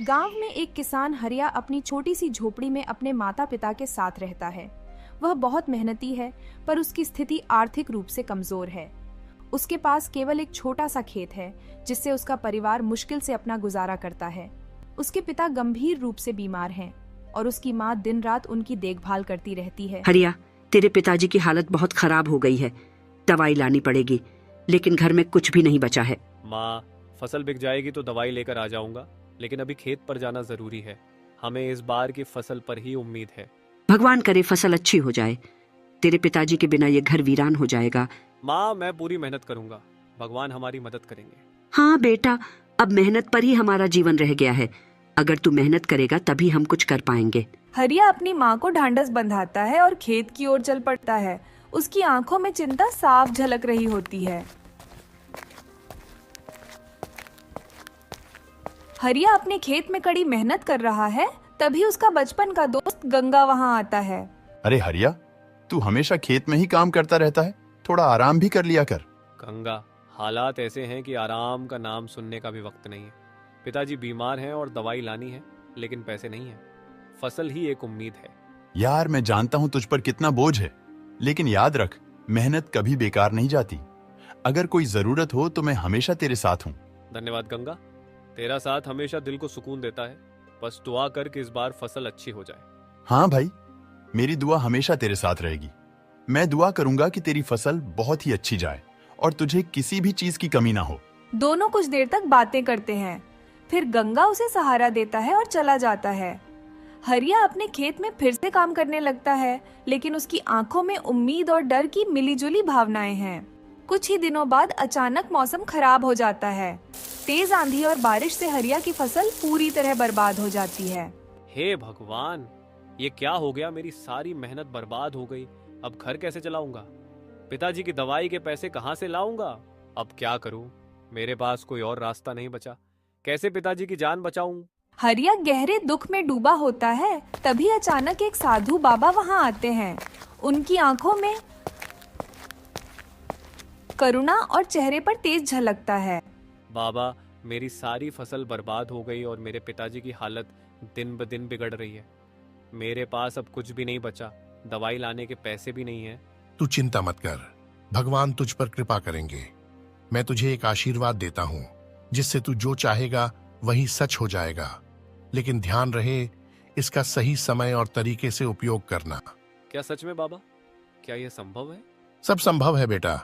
गांव में एक किसान हरिया अपनी छोटी सी झोपड़ी में अपने माता पिता के साथ रहता है। वह बहुत मेहनती है, पर उसकी स्थिति आर्थिक रूप से कमजोर है। उसके पास केवल एक छोटा सा खेत है, जिससे उसका परिवार मुश्किल से अपना गुजारा करता है। उसके पिता गंभीर रूप से बीमार हैं और उसकी माँ दिन रात उनकी देखभाल करती रहती है। हरिया, तेरे पिताजी की हालत बहुत खराब हो गई है, दवाई लानी पड़ेगी, लेकिन घर में कुछ भी नहीं बचा है। माँ, फसल बिक जाएगी तो दवाई लेकर आ जाऊंगा, लेकिन अभी खेत पर जाना जरूरी है। हमें इस बार की फसल पर ही उम्मीद है। भगवान करे फसल अच्छी हो जाए। तेरे पिताजी के बिना ये घर वीरान हो जाएगा। माँ, मैं पूरी मेहनत करूंगा, भगवान हमारी मदद करेंगे। हाँ बेटा, अब मेहनत पर ही हमारा जीवन रह गया है। अगर तू मेहनत करेगा तभी हम कुछ कर पाएंगे। हरिया अपनी माँ को ढांढस बंधाता है और खेत की ओर चल पड़ता है। उसकी आंखों में चिंता साफ झलक रही होती है। हरिया अपने खेत में कड़ी मेहनत कर रहा है, तभी उसका बचपन का दोस्त गंगा वहाँ आता है। अरे हरिया, तू हमेशा खेत में ही काम करता रहता है, थोड़ा आराम भी कर लिया कर। गंगा, हालात ऐसे हैं कि आराम का नाम सुनने का भी वक्त नहीं है। पिताजी बीमार हैं और दवाई लानी है, लेकिन पैसे नहीं है। फसल ही एक उम्मीद है। यार, मैं जानता हूँ तुझ पर कितना बोझ है, लेकिन याद रख, मेहनत कभी बेकार नहीं जाती। अगर कोई जरूरत हो तो मैं हमेशा तेरे साथ हूँ। धन्यवाद गंगा, तेरा साथ हमेशा दिल को सुकून देता है। बस दुआ कर कि इस बार फसल अच्छी हो जाए। हाँ भाई, मेरी दुआ हमेशा तेरे साथ रहेगी। मैं दुआ करूंगा कि तेरी फसल बहुत ही अच्छी जाए और तुझे किसी भी चीज की कमी ना हो। दोनों कुछ देर तक बातें करते हैं, फिर गंगा उसे सहारा देता है और चला जाता है। हरिया अपने खेत में फिर से काम करने लगता है, लेकिन उसकी आंखों में उम्मीद और डर की मिलीजुली भावनाएं हैं। कुछ ही दिनों बाद अचानक मौसम खराब हो जाता है। तेज आंधी और बारिश से हरिया की फसल पूरी तरह बर्बाद हो जाती है। हे भगवान, ये क्या हो गया? मेरी सारी मेहनत बर्बाद हो गई। अब घर कैसे चलाऊंगा? पिताजी की दवाई के पैसे कहाँ से लाऊंगा? अब क्या करूं? मेरे पास कोई और रास्ता नहीं बचा। कैसे पिताजी की जान बचाऊं? हरिया गहरे दुख में डूबा होता है, तभी अचानक एक साधु बाबा वहाँ आते हैं। उनकी आंखों में करुणा और चेहरे पर तेज झलकता है। बाबा, मेरी सारी फसल बर्बाद हो गई और मेरे पिताजी की हालत दिन ब दिन बिगड़ रही है। मेरे पास अब कुछ भी नहीं बचा, दवाई लाने के पैसे भी नहीं है। तू चिंता मत कर, भगवान तुझ पर कृपा करेंगे। मैं तुझे एक आशीर्वाद देता हूँ, जिससे तू जो चाहेगा वही सच हो जाएगा। लेकिन ध्यान रहे, इसका सही समय और तरीके से उपयोग करना। क्या सच में बाबा? क्या यह संभव है? सब संभव है बेटा,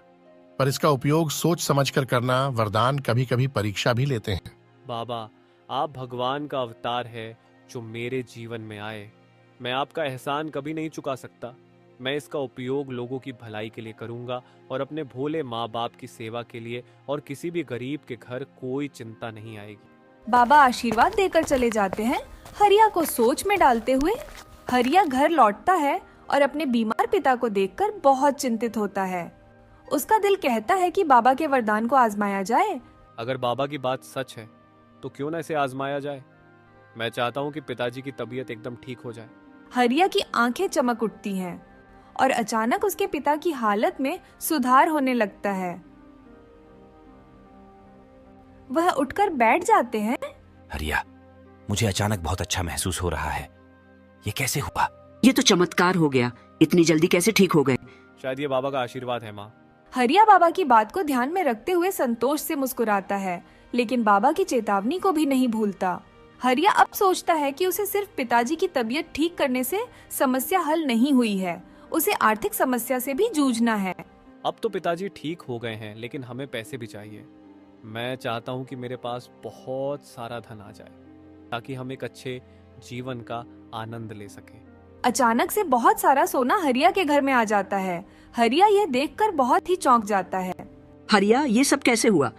पर इसका उपयोग सोच समझकर करना। वरदान कभी कभी परीक्षा भी लेते हैं। बाबा, आप भगवान का अवतार है जो मेरे जीवन में आए। मैं आपका एहसान कभी नहीं चुका सकता। मैं इसका उपयोग लोगों की भलाई के लिए करूंगा और अपने भोले माँ बाप की सेवा के लिए, और किसी भी गरीब के घर कोई चिंता नहीं आएगी। बाबा आशीर्वाद देकर चले जाते हैं, हरिया को सोच में डालते हुए। हरिया घर लौटता है और अपने बीमार पिता को देखकर बहुत चिंतित होता है। उसका दिल कहता है कि बाबा के वरदान को आजमाया जाए। अगर बाबा की बात सच है तो क्यों ना इसे आजमाया जाए। मैं चाहता हूँ कि पिताजी की तबीयत एकदम ठीक हो जाए। हरिया की आंखें चमक उठती हैं और अचानक उसके पिता की हालत में सुधार होने लगता है। वह उठकर बैठ जाते हैं। हरिया, मुझे अचानक बहुत अच्छा महसूस हो रहा है। ये कैसे हुआ? ये तो चमत्कार हो गया। इतनी जल्दी कैसे ठीक हो गए? शायद ये बाबा का आशीर्वाद है माँ। हरिया बाबा की बात को ध्यान में रखते हुए संतोष से मुस्कुराता है, लेकिन बाबा की चेतावनी को भी नहीं भूलता। हरिया अब सोचता है कि उसे सिर्फ पिताजी की तबीयत ठीक करने से समस्या हल नहीं हुई है, उसे आर्थिक समस्या से भी जूझना है। अब तो पिताजी ठीक हो गए हैं, लेकिन हमें पैसे भी चाहिए। मैं चाहता हूँ कि मेरे पास बहुत सारा धन आ जाए, ताकि हम एक अच्छे जीवन का आनंद ले सकें। अचानक से बहुत सारा सोना हरिया के घर में आ जाता है। हरिया यह देखकर बहुत ही चौंक जाता है। हरिया, ये सब कैसे हुआ?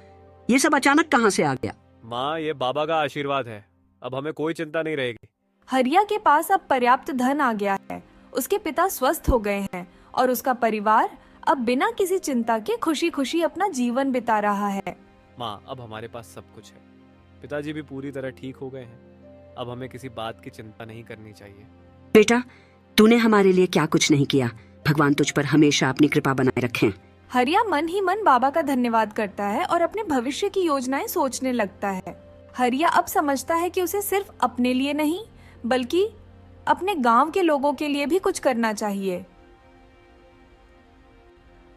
ये सब अचानक कहाँ से आ गया? माँ, ये बाबा का आशीर्वाद है। अब हमें कोई चिंता नहीं रहेगी। हरिया के पास अब पर्याप्त धन आ गया है। उसके पिता स्वस्थ हो गए हैं और उसका परिवार अब बिना किसी चिंता के खुशी खुशी अपना जीवन बिता रहा है। माँ, अब हमारे पास सब कुछ है। पिताजी भी पूरी तरह ठीक हो गए हैं। अब हमें किसी बात की चिंता नहीं करनी चाहिए। बेटा, तूने हमारे लिए क्या कुछ नहीं किया। भगवान तुझ पर हमेशा अपनी कृपा बनाए रखें। हरिया मन ही मन बाबा का धन्यवाद करता है और अपने भविष्य की योजनाएं सोचने लगता है। हरिया अब समझता है कि उसे सिर्फ अपने लिए नहीं बल्कि अपने गांव के लोगों के लिए भी कुछ करना चाहिए।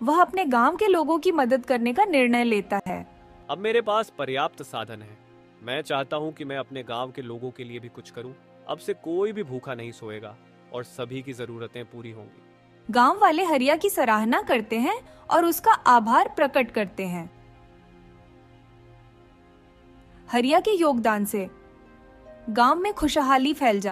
वह अपने गांव के लोगों की मदद करने का निर्णय लेता है। अब मेरे पास पर्याप्त साधन है। मैं चाहता हूँ कि मैं अपने गांव के लोगों के लिए भी कुछ करूँ। अब से कोई भी भूखा नहीं सोएगा और सभी की जरूरतें पूरी होंगी। गांव वाले हरिया की सराहना करते हैं और उसका आभार प्रकट करते हैं। हरिया के योगदान से गांव में खुशहाली फैल जाती है।